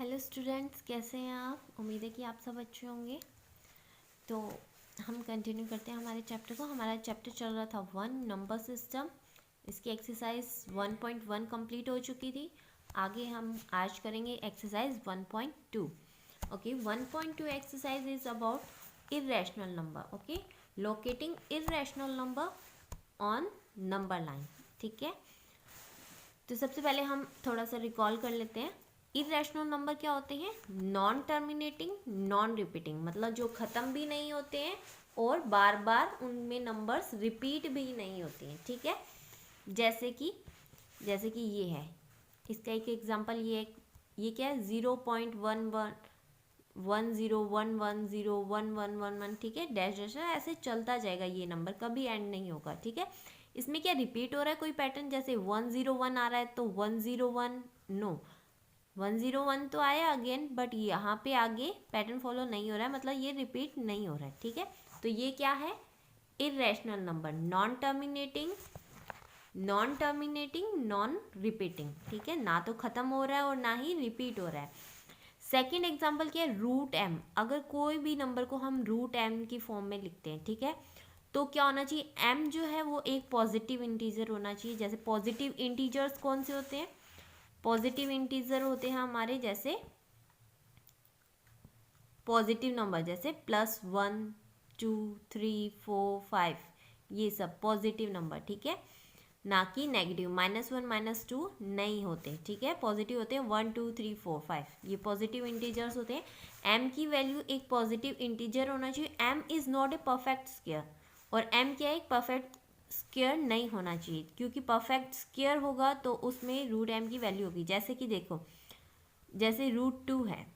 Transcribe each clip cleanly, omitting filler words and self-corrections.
Hello students, कैसे हैं आप? उम्मीद है कि आप सब अच्छे होंगे। तो हम कंटिन्यू करते हैं हमारे चैप्टर को। हमारा चैप्टर चल रहा था 1 नंबर सिस्टम। इसकी एक्सरसाइज 1.1 कंप्लीट हो चुकी थी। आगे हम आज करेंगे exercise 1.2। Okay, 1.2 exercise is about irrational number. Okay, locating irrational number on number line. ठीक है, तो सबसे पहले हम थोड़ा सा रिकॉल कर लेते हैं। इर्रेशनल नंबर क्या होते हैं? नॉन टर्मिनेटिंग, नॉन रिपीटिंग, मतलब जो ख़त्म भी नहीं होते हैं और बार बार उनमें नंबर्स रिपीट भी नहीं होते हैं। ठीक है, जैसे कि ये है, इसका एक एग्जांपल ये क्या है? 0.1110110111, ठीक है, डैश डैश ऐसे चलता जाएगा। ये नंबर कभी एंड नहीं होगा। ठीक है, इसमें क्या रिपीट हो रहा है कोई पैटर्न? जैसे 101 आ रहा है तो 101, नो, 101 तो आया अगेन, बट यहाँ पे आगे पैटर्न फॉलो नहीं हो रहा है, मतलब ये रिपीट नहीं हो रहा है। ठीक है, तो ये क्या है? Irrational number, non terminating, non repeating. ठीक है, ना तो खत्म हो रहा है और ना ही रिपीट हो रहा है। सेकेंड एग्जाम्पल क्या है? Root M. अगर कोई भी नंबर को हम रूट एम की फॉर्म में लिखते हैं, ठीक है, तो क्या होना चाहिए? एम जो है वो एक पॉजिटिव इंटीजर होना चाहिए। जैसे पॉजिटिव इंटीजर्स कौन से होते हैं? पॉजिटिव इंटीजर होते हैं हमारे जैसे पॉजिटिव नंबर, जैसे +1 2 3 4 5, ये सब पॉजिटिव नंबर। ठीक है, ना कि नेगेटिव। -1 -2 नहीं होते। ठीक है, पॉजिटिव होते हैं 1 2 3 4 5, ये पॉजिटिव इंटीजर्स होते हैं। एम की वैल्यू एक पॉजिटिव इंटीजर होना चाहिए। M is not a perfect square, और एम क्या है? एक परफेक्ट स्क्वायर नहीं होना चाहिए, क्योंकि परफेक्ट स्क्वायर होगा तो उसमें रूट एम की वैल्यू होगी। जैसे कि देखो, जैसे √2 है,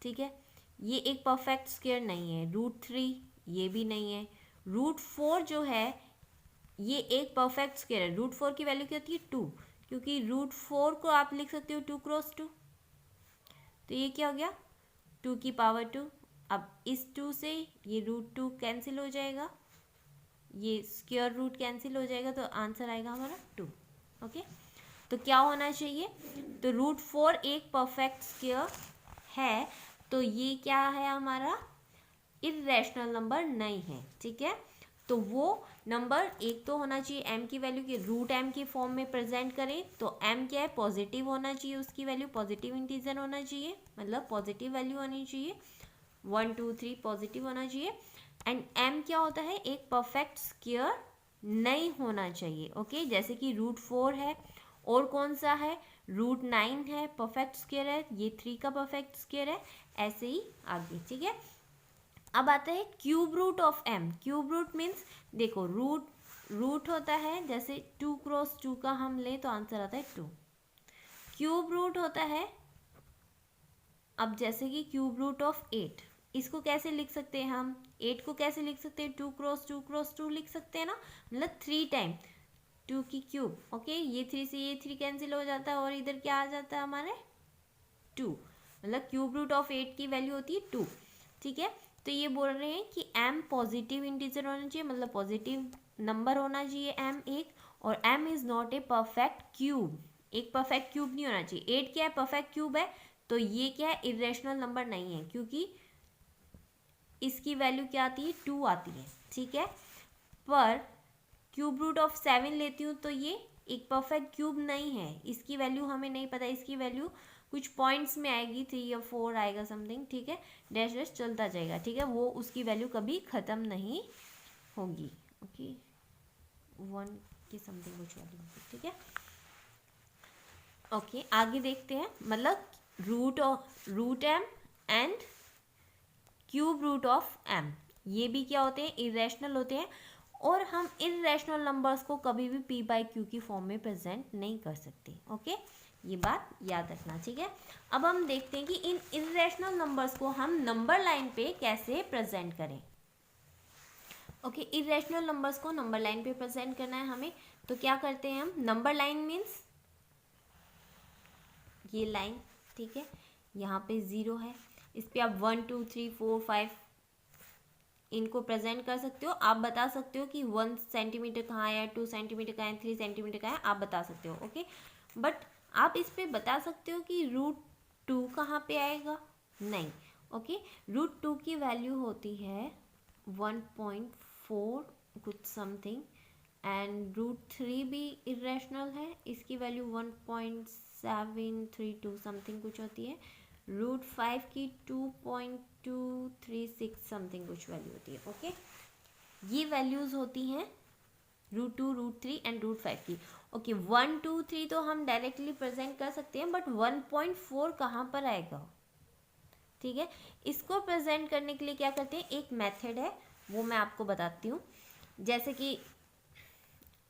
ठीक है, ये एक परफेक्ट स्क्वायर नहीं है। √3 ये भी नहीं है। √4 जो है ये एक परफेक्ट स्क्वायर है। √4 की वैल्यू क्या होती है? 2, क्योंकि √4 को आप लिख सकते हो 2 क्रॉस 2, तो ये क्या हो गया? 2 की पावर 2। अब इस 2 से ये √2 कैंसिल हो जाएगा, ये स्क्वायर रूट कैंसिल हो जाएगा, तो आंसर आएगा हमारा 2। ओके, तो क्या होना चाहिए? तो √4 एक परफेक्ट स्क्वायर है, तो ये क्या है हमारा? इर्रेशनल नंबर नहीं है। ठीक है, तो वो नंबर एक तो होना चाहिए एम की वैल्यू के रूट एम की फॉर्म में प्रेजेंट करें, तो एम क्या है? पॉजिटिव होना चाहिए, उसकी वैल्यू पॉजिटिव इंटीजर होना चाहिए, मतलब पॉजिटिव वैल्यू होनी चाहिए। 1 2 3 पॉजिटिव होना चाहिए। एंड एम क्या होता है? एक परफेक्ट स्क्वायर नहीं होना चाहिए। ओके, जैसे कि √4 है, और कौन सा है? √9 है, परफेक्ट स्क्वायर है। ये 3 का परफेक्ट स्क्वायर है। ऐसे ही आगे। ठीक है, अब आता है cube root of M. Cube root means, देखो रूट होता है, जैसे 2 क्रॉस 2 का हम ले तो आंसर आता है 2। क्यूब रूट होता है, अब जैसे कि क्यूब रूट ऑफ 8, इसको कैसे लिख सकते हैं हम? 8 को कैसे लिख सकते हैं? 2 क्रॉस 2 क्रॉस 2 लिख सकते हैं ना, मतलब 3 टाइम 2 की क्यूब। ओके, ये 3 से ये 3 कैंसिल हो जाता है, और इधर क्या आ जाता है हमारे? 2, मतलब क्यूब रूट ऑफ 8 की वैल्यू होती है 2। ठीक है, तो ये बोल रहे हैं कि एम पॉजिटिव इंटीजर होना चाहिए, मतलब पॉजिटिव नंबर होना चाहिए एम एक, और m is not a perfect cube. एक परफेक्ट क्यूब नहीं होना चाहिए। 8 क्या है? परफेक्ट क्यूब है, तो ये क्या है? इर्रेशनल नंबर नहीं है, क्योंकि इसकी वैल्यू क्या आती है? 2 आती है। ठीक है, पर क्यूब रूट ऑफ 7 लेती हूँ तो ये एक परफेक्ट क्यूब नहीं है, इसकी वैल्यू हमें नहीं पता। इसकी वैल्यू कुछ पॉइंट्स में आएगी, 3 या 4 आएगा समथिंग। ठीक है, डैश डैश चलता जाएगा। ठीक है, वो उसकी वैल्यू कभी ख़त्म नहीं होगी। ओके, 1 की समथिंग कुछ वैल्यू होगी। ठीक है, ओके, आगे देखते हैं। मतलब root m and cube root of m, ये भी क्या होते हैं? इरेशनल होते हैं, और हम इरेशनल नंबर्स को कभी भी p/q की फॉर्म में प्रेजेंट नहीं कर सकते। ओके, ये बात याद रखना। ठीक है, अब हम देखते हैं कि इन इरेशनल नंबर्स को हम नंबर लाइन पे कैसे प्रेजेंट करें। ओके, इरेशनल नंबर्स को नंबर लाइन पे प्रेजेंट करना है हमें, तो क्या करते हैं हम? नंबर लाइन मीन्स ये लाइन, ठीक है, यहाँ पे 0 है, इस पर आप 1 2 3 4 5 इनको प्रेजेंट कर सकते हो। आप बता सकते हो कि 1 सेंटीमीटर कहाँ है, 2 सेंटीमीटर कहाँ है, 3 सेंटीमीटर कहाँ है, आप बता सकते हो। ओके, बट आप इस पे बता सकते हो कि 2 कहाँ पे आएगा? नहीं। ओके, रूट 2 की वैल्यू होती है 1.4 कुछ समथिंग, एंड रूट 3 भी इरेशनल है, इसकी वैल्यू 1.732 समथिंग कुछ होती है। रूट 5 की 2.236 समथिंग कुछ वैल्यू होती है। ओके, ये वैल्यूज होती हैं रूट 2, रूट 3 एंड रूट 5 की। ओके, 1, 2, 3 तो हम डायरेक्टली प्रेजेंट कर सकते हैं, बट 1.4 कहाँ पर आएगा? ठीक है, इसको प्रेजेंट करने के लिए क्या करते हैं, एक मेथड है, वो मैं आपको बताती हूँ। जैसे कि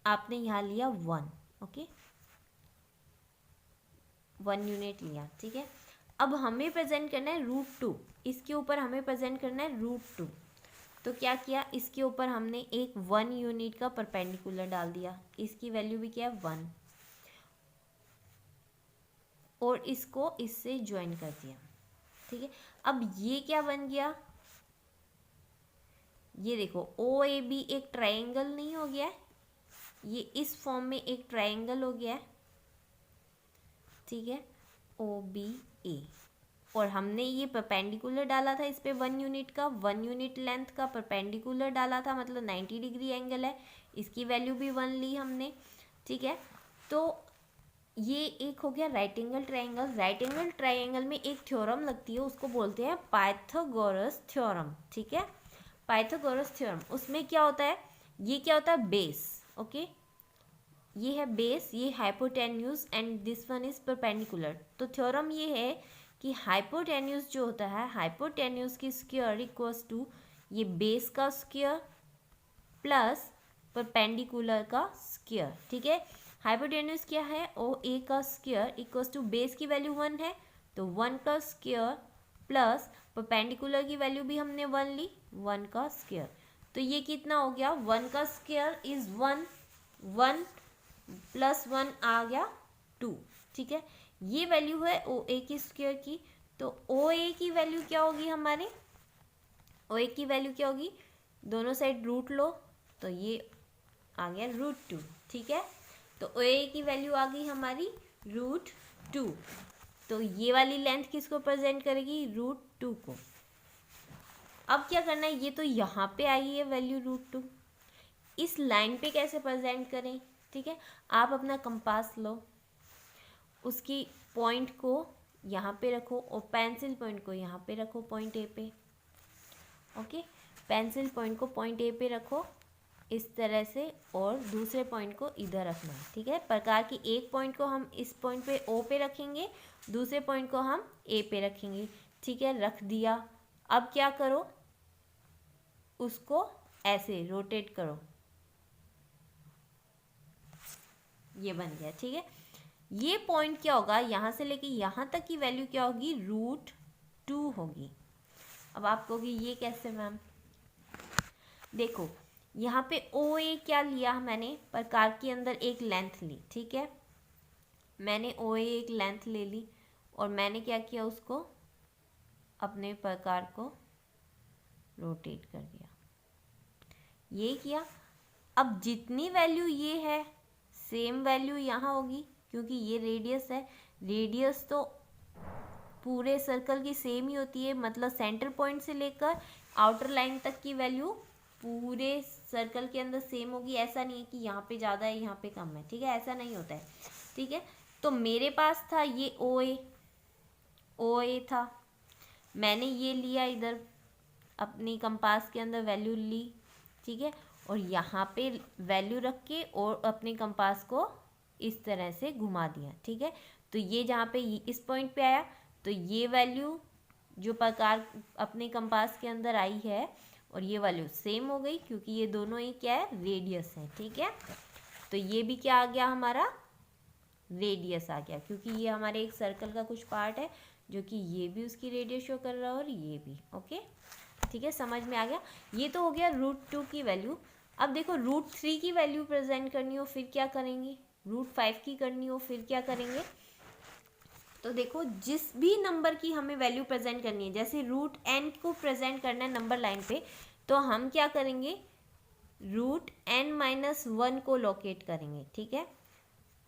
आपने यहाँ लिया 1, ओके, 1 यूनिट लिया, ठीक है। अब हमें प्रेजेंट करना है रूट 2, इसके ऊपर हमें प्रेजेंट करना है रूट 2। तो क्या किया, इसके ऊपर हमने एक 1 यूनिट का परपेंडिकुलर डाल दिया, इसकी वैल्यू भी क्या है 1, और इसको इससे ज्वाइन कर दिया। ठीक है, अब ये क्या बन गया, ये देखो OAB एक ट्रायंगल नहीं हो गया है, ये इस फॉर्म में एक ट्रायंगल हो गया है। ठीक है, OBA, और हमने ये परपेंडिकुलर डाला था इस पे 1 यूनिट का, 1 यूनिट लेंथ का परपेंडिकुलर डाला था, मतलब 90 डिग्री एंगल है, इसकी वैल्यू भी 1 ली हमने। ठीक है, तो ये एक हो गया right angle triangle. Right angle triangle में एक थ्योरम लगती है, उसको बोलते हैं पाइथागोरस थ्योरम। ठीक है, पाइथागोरस थ्योरम, उसमें क्या होता है, ये क्या होता है, बेस। ओके, ये है बेस, ये hypotenuse and this one is perpendicular. तो थ्योरम ये है कि हाइपोटेन्यूज जो होता है, हाइपोटेन्यूज की स्क्वायर इक्वल्स टू ये बेस का स्क्वायर प्लस परपेंडिकुलर का स्क्वायर। ठीक है, हाइपोटेन्यूज क्या है, OA का स्क्वायर इक्वल्स टू बेस की वैल्यू 1 है, तो 1 का स्क्वायर प्लस परपेंडिकुलर की वैल्यू भी हमने 1 ली, 1 का स्क्वायर। तो ये कितना हो गया, 1 का स्क्वायर इज 1, 1 प्लस 1 आ गया 2। ठीक है, ये वैल्यू है OA की स्क्वायर की। तो OA की वैल्यू क्या होगी हमारे, OA की वैल्यू क्या होगी, दोनों साइड रूट लो, तो ये आ गया रूट 2। ठीक है, तो OA की वैल्यू आ गई हमारी रूट 2। तो ये वाली लेंथ किसको प्रेजेंट करेगी, रूट 2 को। अब क्या करना है, ये तो यहाँ पे आई है वैल्यू रूट 2, इस लाइन पे कैसे प्रेजेंट करें। ठीक है, आप अपना कंपास लो, उसकी पॉइंट को यहाँ पे रखो और पेंसिल पॉइंट को यहाँ पे रखो, पॉइंट A पे। ओके, पेंसिल पॉइंट को पॉइंट A पे रखो इस तरह से, और दूसरे पॉइंट को इधर रखना है। ठीक है, प्रकार की एक पॉइंट को हम इस पॉइंट पे O पे रखेंगे, दूसरे पॉइंट को हम A पे रखेंगे। ठीक है, रख दिया। अब क्या करो, उसको ऐसे रोटेट करो, ये बन गया। ठीक है, ये पॉइंट क्या होगा, यहाँ से लेके यहाँ तक की वैल्यू क्या होगी, रूट 2 होगी। अब आप कहोगे ये कैसे मैम, देखो यहाँ पे OA क्या लिया मैंने, प्रकार के अंदर एक लेंथ ली। ठीक है, मैंने OA एक लेंथ ले ली और मैंने क्या किया, उसको अपने प्रकार को रोटेट कर दिया, ये किया। अब जितनी वैल्यू ये है सेम वैल्यू यहाँ होगी, क्योंकि ये रेडियस है, रेडियस तो पूरे सर्कल की सेम ही होती है, मतलब सेंटर पॉइंट से लेकर आउटर लाइन तक की वैल्यू पूरे सर्कल के अंदर सेम होगी। ऐसा नहीं है कि यहाँ पे ज़्यादा है यहाँ पे कम है। ठीक है, ऐसा नहीं होता है। ठीक है, तो मेरे पास था ये OA था, मैंने ये लिया इधर अपनी कंपास के अंदर वैल्यू ली। ठीक है, और यहाँ पे वैल्यू रख के और अपने कंपास को इस तरह से घुमा दिया। ठीक है, तो ये जहाँ पे इस पॉइंट पे आया, तो ये वैल्यू जो प्रकार अपने कंपास के अंदर आई है और ये वैल्यू सेम हो गई, क्योंकि ये दोनों ही क्या है, रेडियस है। ठीक है, तो ये भी क्या आ गया हमारा, रेडियस आ गया, क्योंकि ये हमारे एक सर्कल का कुछ पार्ट है जो कि ये भी उसकी रेडियस शो कर रहा है और ये भी। ओके, ठीक है, समझ में आ गया। ये तो हो गया रूट 2 की वैल्यू। अब देखो रूट 3 की वैल्यू प्रेजेंट करनी हो फिर क्या करेंगे, रूट 5 की करनी हो फिर क्या करेंगे। तो देखो जिस भी नंबर की हमें वैल्यू प्रेजेंट करनी है, जैसे रूट n को प्रेजेंट करना है नंबर लाइन पे, तो हम क्या करेंगे, रूट n-1 को लोकेट करेंगे। ठीक है,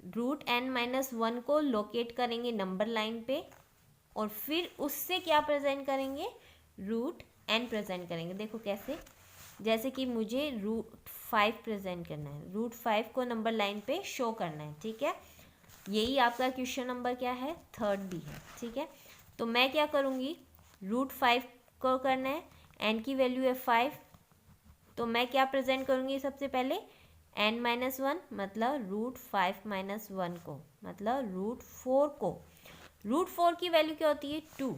रूट n-1 को लोकेट करेंगे नंबर लाइन पे, और फिर उससे क्या प्रेजेंट करेंगे, रूट n प्रेजेंट करेंगे। देखो कैसे, जैसे कि मुझे √5 प्रेजेंट करना है, √5 को नंबर लाइन पे शो करना है, ठीक है। यही आपका क्वेश्चन नंबर क्या है, 3rd भी है, ठीक है। तो मैं क्या करूँगी, √5 को करना है, n की वैल्यू है 5, तो मैं क्या प्रेजेंट करूँगी सबसे पहले, n-1 मतलब √5 - 1 को, मतलब √4 को। √4 की वैल्यू क्या होती है, 2,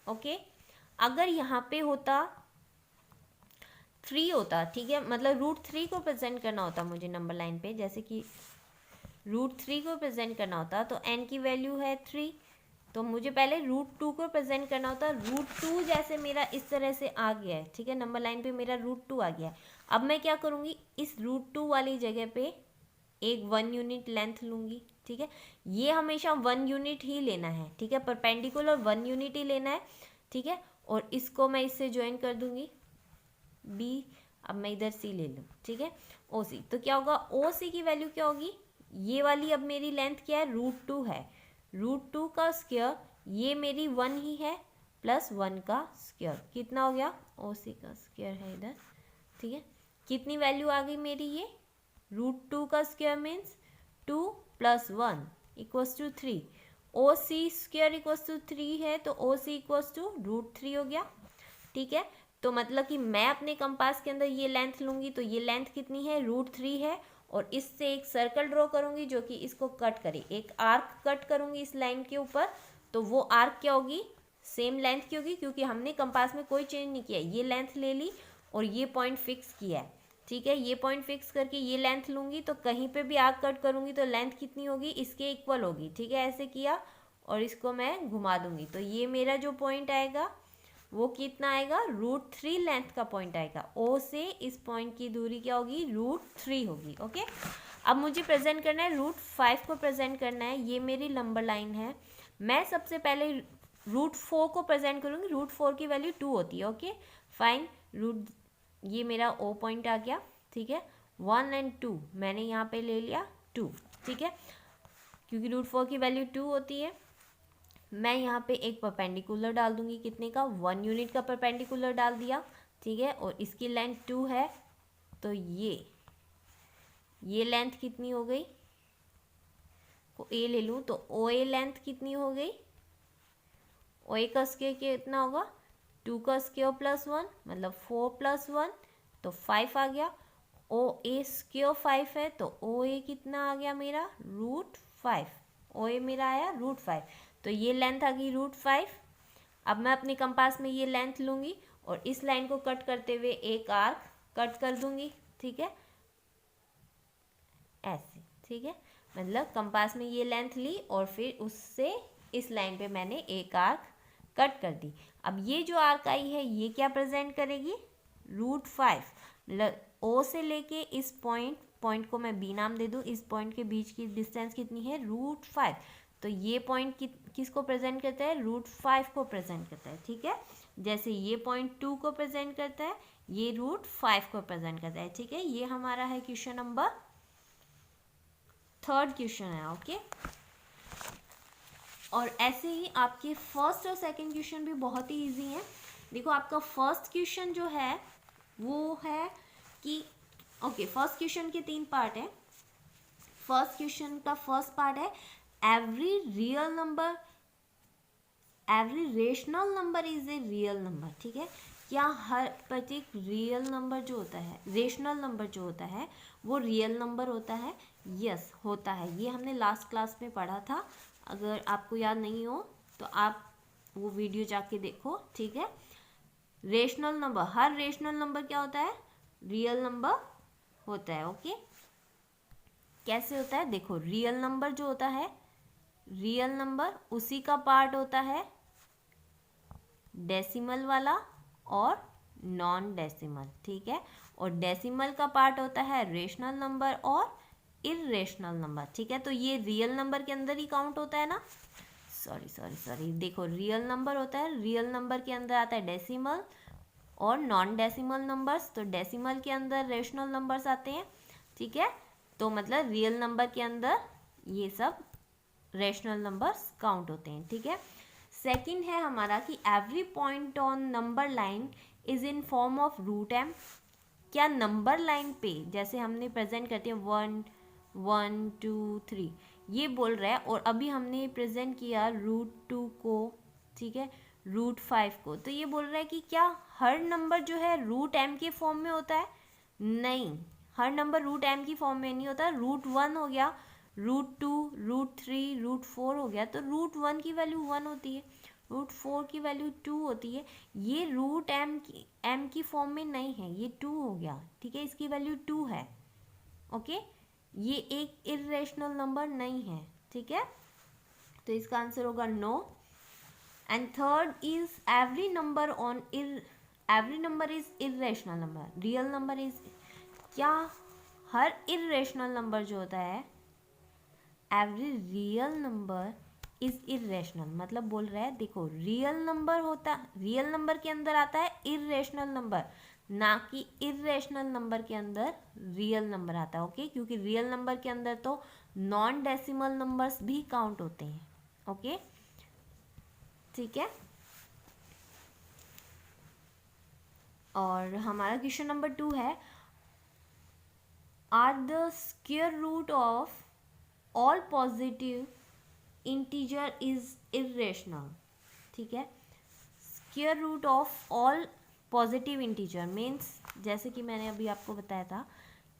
ओके। अगर यहाँ पे होता 3 होता, ठीक है, मतलब √3 को प्रेजेंट करना होता मुझे नंबर लाइन पे, जैसे कि √3 को प्रेजेंट करना होता, तो n की वैल्यू है 3, तो मुझे पहले √2 को प्रेजेंट करना होता। √2 जैसे मेरा इस तरह से आ गया है, ठीक है, नंबर लाइन पे मेरा √2 आ गया है। अब मैं क्या करूँगी, इस √2 वाली जगह पे एक 1 यूनिट लेंथ लूँगी, ठीक है। ये हमेशा 1 यूनिट ही लेना है, ठीक है, परपेंडिकुलर 1 यूनिट ही लेना है, ठीक है। और इसको मैं इससे ज्वाइन कर दूँगी B, अब मैं इधर C ले लूँ, ठीक है, OC। तो क्या होगा, OC की वैल्यू क्या होगी, ये वाली अब मेरी लेंथ क्या है, √2 है, √2 का स्क्वायर, ये मेरी 1 ही है, प्लस 1 का स्क्वायर, कितना हो गया, OC का स्क्वायर है इधर, ठीक है। कितनी वैल्यू आ गई मेरी, ये √2 का स्क्वायर मीन्स 2 + 1 = 3, OC स्क्वायर = 3 है, तो OC = √3 हो गया, ठीक है। तो मतलब कि मैं अपने कंपास के अंदर ये लेंथ लूँगी, तो ये लेंथ कितनी है, √3 है, और इससे एक सर्कल ड्रॉ करूँगी जो कि इसको कट करे, एक आर्क कट करूँगी इस लाइन के ऊपर, तो वो आर्क क्या होगी, सेम लेंथ की होगी, क्योंकि हमने कंपास में कोई चेंज नहीं किया, ये लेंथ ले ली और ये पॉइंट फिक्स किया है, ठीक है। ये पॉइंट फिक्स करके ये लेंथ लूँगी, तो कहीं पे भी आर्क कट करूँगी तो लेंथ कितनी होगी, इसके इक्वल होगी, ठीक है। ऐसे किया और इसको मैं घुमा दूँगी, तो ये मेरा जो पॉइंट आएगा वो कितना आएगा, √3 लेंथ का पॉइंट आएगा। O से इस पॉइंट की दूरी क्या होगी, √3 होगी, ओके। अब मुझे प्रेजेंट करना है √5 को प्रेजेंट करना है, ये मेरी नंबर लाइन है। मैं सबसे पहले √4 को प्रेजेंट करूँगी, √4 की वैल्यू 2 होती है, ओके फाइन। ये मेरा O पॉइंट आ गया, ठीक है, 1 और 2 मैंने यहाँ पे ले लिया 2, ठीक है, क्योंकि √4 की वैल्यू 2 होती है। मैं यहाँ पे एक परपेंडिकुलर डाल दूंगी, कितने का, 1 यूनिट का परपेंडिकुलर डाल दिया, ठीक है, और इसकी लेंथ 2 है, तो ये लेंथ कितनी हो गई, को A ले लूँ, तो OA लेंथ कितनी हो गई, OA का स्क्वायर कितना होगा, 2 का स्क्वायर प्लस 1 मतलब 4 + 1 तो 5 आ गया। OA स्क्वायर 5 है, तो OA कितना आ गया मेरा, √5, OA मेरा आया √5, तो ये लेंथ आ गई √5। अब मैं अपने कंपास में ये लेंथ लूँगी और इस लाइन को कट करते हुए एक आर्क कट कर दूँगी, ठीक है, ऐसे, ठीक है, मतलब कंपास में ये लेंथ ली और फिर उससे इस लाइन पे मैंने एक आर्क कट कर दी। अब ये जो आर्क आई है ये क्या प्रेजेंट करेगी, √5, मतलब O से लेके इस पॉइंट को मैं B नाम दे दूँ, इस पॉइंट के बीच की डिस्टेंस कितनी है, √5, तो ये पॉइंट किसको प्रेजेंट करता है, √5 को प्रेजेंट करता है, ठीक है। जैसे ये पॉइंट 2 को प्रेजेंट करता है, ये √5 को प्रेजेंट करता है, ठीक है। ये हमारा है क्वेश्चन नंबर 3rd क्वेश्चन है, ओके। और ऐसे ही आपके फर्स्ट और सेकंड क्वेश्चन भी बहुत ही इजी हैं। देखो आपका फर्स्ट क्वेश्चन जो है वो है कि ओके, फर्स्ट क्वेश्चन के 3 पार्ट है। फर्स्ट क्वेश्चन का फर्स्ट पार्ट है every rational number is a real number, ठीक है। क्या हर प्रत्येक रियल नंबर जो होता है, रेशनल नंबर जो होता है वो रियल नंबर होता है, यस होता है। ये हमने लास्ट क्लास में पढ़ा था, अगर आपको याद नहीं हो तो आप वो वीडियो जाके देखो, ठीक है। रेशनल नंबर, हर रेशनल नंबर क्या होता है, रियल नंबर होता है, ओके। कैसे होता है, देखो रियल नंबर जो होता है, रियल नंबर उसी का पार्ट होता है डेसिमल वाला और नॉन डेसिमल, ठीक है। और डेसिमल का पार्ट होता है रेशनल नंबर और इरेशनल नंबर, ठीक है। तो ये रियल नंबर के अंदर ही काउंट होता है ना, सॉरी, देखो रियल नंबर होता है, रियल नंबर के अंदर आता है डेसिमल और नॉन डेसिमल नंबर्स, तो डेसिमल के अंदर रेशनल नंबर्स आते हैं, ठीक है। तो मतलब रियल नंबर के अंदर ये सब रेशनल नंबर्स काउंट होते हैं, ठीक है। सेकंड है हमारा कि every point on number line is in form of root m. क्या नंबर लाइन पे जैसे हमने प्रेजेंट करते हैं 1 1 2 3 ये बोल रहा है, और अभी हमने प्रेजेंट किया √2 को, ठीक है, √5 को, तो ये बोल रहा है कि क्या हर नंबर जो है रूट एम के फॉर्म में होता है? नहीं, हर नंबर रूट एम की फॉर्म में नहीं होता। √1 हो गया, √2, √3, √4 हो गया, तो √1 की वैल्यू 1 होती है, √4 की वैल्यू 2 होती है। ये रूट एम की फॉर्म में नहीं है, ये 2 हो गया, ठीक है, इसकी वैल्यू 2 है। ओके, ये एक इर्रेशनल नंबर नहीं है, ठीक है, तो इसका आंसर होगा no. And third is every number is irrational number, real number is, क्या हर इर्रेशनल नंबर जो होता है, every real number is irrational, मतलब बोल रहा है देखो रियल नंबर के अंदर आता है इर्रेशनल नंबर, ना कि इर्रेशनल नंबर के अंदर रियल नंबर आता है। ओके, क्योंकि रियल नंबर के अंदर तो नॉन डेसिमल नंबर्स भी काउंट होते हैं। ओके, ठीक है, और हमारा क्वेश्चन नंबर 2 है, are the square root of all positive integer is irrational. ठीक है, square root of all positive integer means, जैसे कि मैंने अभी आपको बताया था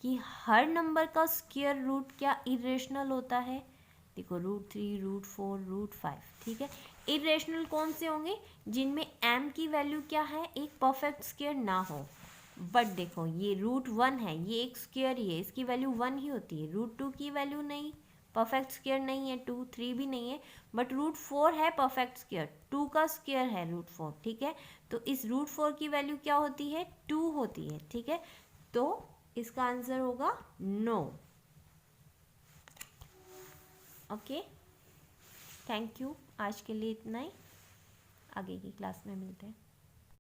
कि हर नंबर का स्क्वायर रूट क्या इर्रेशनल होता है। देखो √3, √4, √5, ठीक है, इर्रेशनल कौन से होंगे? जिनमें m की वैल्यू क्या है, एक परफेक्ट स्क्वायर ना हो। बट देखो ये √1 है, ये एक स्क्वायर ही है, इसकी वैल्यू 1 ही होती है। √2 की वैल्यू नहीं, परफेक्ट स्क्वायर नहीं है, 2 3 भी नहीं है, बट √4 है परफेक्ट स्क्वायर, 2 का स्क्वायर है √4, ठीक है, तो इस √4 की वैल्यू क्या होती है, 2 होती है, ठीक है, तो इसका आंसर होगा नो। ओके, थैंक यू, आज के लिए इतना ही, आगे की क्लास में मिलते हैं।